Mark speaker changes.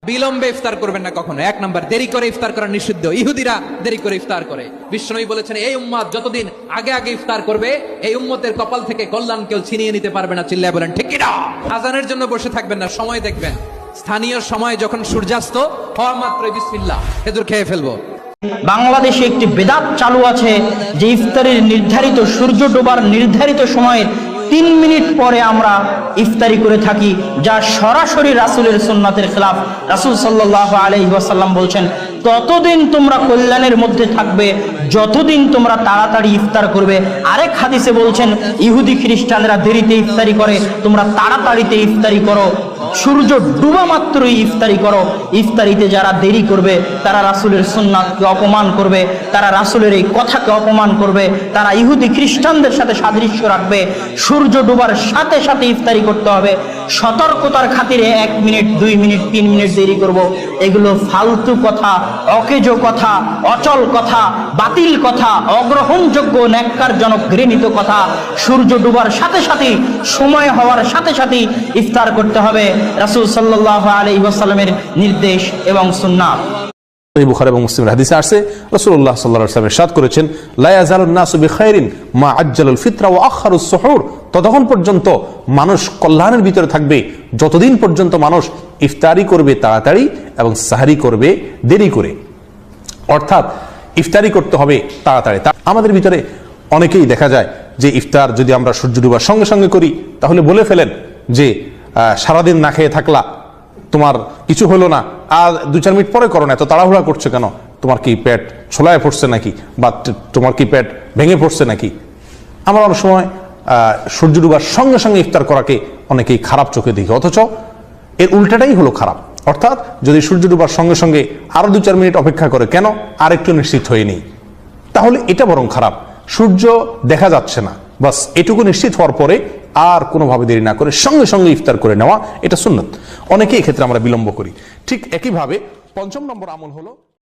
Speaker 1: বিলম্বে ইফতার করবেন না কখনো। এক নাম্বার, দেরি করে ইফতার করা নিষিদ্ধ। ইহুদিরা দেরি করে ইফতার করে। বিশ্বনবী বলেছেন, এই উম্মত যতদিন আগে আগে ইফতার করবে, এই উম্মতের কপাল থেকে কল্যাণ কেউ ছিনিয়ে নিতে পারবে না। চিল্লায় বলেন ঠিক কিনা? আজানের জন্য বসে থাকবেন না, সময় দেখবেন। স্থানীয় সময় যখন সূর্যাস্ত হওয়া মাত্রই বিসমিল্লাহ, খেজুর খেয়ে ফেলবো।
Speaker 2: বাংলাদেশে একটি বেদাত চালু আছে যে ইফতারের নির্ধারিত সূর্য ডোবার নির্ধারিত সময়ের 3 মিনিট পরে আমরা ইফতারি করে থাকি, যা সরাসরি রাসূলের সুন্নাতের খেলাফ। রাসূল সাল্লাল্লাহু আলাইহি ওয়াসাল্লাম বলছেন, ততদিন তোমরা কল্যাণের মধ্যে থাকবে যতদিন তোমরা তাড়াতাড়ি ইফতার করবে। আরেক হাদিসে বলছেন, ইহুদি খ্রিস্টানরা দেরিতে ইফতারি করে, তোমরা তাড়াতাড়িতে ইফতারি করো। সূর্য ডুবা মাত্রই ইফতারি করো। ইফতারিতে যারা দেরি করবে তারা রাসূলের সুন্নাতকে অপমান করবে, তারা রাসূলের এই কথাকে অপমান করবে, তারা ইহুদি খ্রিস্টানদের সাথে সাদৃশ্য রাখবে। সূর্য ডুবার সাথে সাথে ইফতারি করতে হবে। সতর্কতার খাতিরে 1 মিনিট, 2 মিনিট, 3 মিনিট দেরি করব, এগুলো ফালতু কথা, অকেজো কথা, অচল কথা, বাতিল কথা, অগ্রহণযোগ্য, ন্যাক্কারজনক, ঘৃণিত কথা। সূর্য ডুবার সাথে সাথে, সময় হওয়ার সাথে সাথে ইফতার করতে হবে। রাসূল সাল্লাল্লাহু আলাইহি ওয়াসাল্লামের নির্দেশ এবং সুন্নাত।
Speaker 3: বুখারী এবং মুসলিমের হাদিসে আছে, রাসূলুল্লাহ সাল্লাল্লাহু আলাইহি ওয়াসাল্লাম ইরশাদ করেছেন, লা ইয়াজালুন নাসু বিখাইরিন মা আজ্জালুল ফিতরা ওয়া আখারুস সুহুর। ততক্ষণ পর্যন্ত মানুষ কল্যাণের ভিতরে থাকবে যতদিন পর্যন্ত মানুষ ইফতারি করবে তাড়াতাড়ি এবং সাহরি করবে দেরি করে। অর্থাৎ ইফতারি করতে হবে তাড়াতাড়ি। আমাদের ভিতরে অনেকেই দেখা যায় যে ইফতার যদি আমরা সূর্য ডুবার সঙ্গে সঙ্গে করি তাহলে বলে ফেলেন যে সারাদিন না খেয়ে থাকলা, তোমার কিছু হলো না, আর 2-4 মিনিট পরে করো না, এত তাড়াহুড়া করছো কেন? তোমার কি পেট ছোলায় পড়ছে নাকি, বা তোমার কি পেট ভেঙে পড়ছে নাকি? আমরা অনেক সময় সূর্য ডুবার সঙ্গে সঙ্গে ইফতার করাকে অনেকেই খারাপ চোখে দেখি, অথচ এর উল্টাটাই হলো খারাপ। অর্থাৎ যদি সূর্য ডুবার সঙ্গে সঙ্গে আরো 2-4 মিনিট অপেক্ষা করে, কেন আর একটু নিশ্চিত হয়ে নেই, তাহলে এটা বরং খারাপ। সূর্য দেখা যাচ্ছে না, বাস এটুকু নিশ্চিত হওয়ার পরে আর কোনোভাবে দেরি না করে সঙ্গে সঙ্গে ইফতার করে নেওয়া, এটা সুন্নত। অনেকেই ক্ষেত্রে আমরা বিলম্ব করি। ঠিক একইভাবে 5ম নম্বর আমল হলো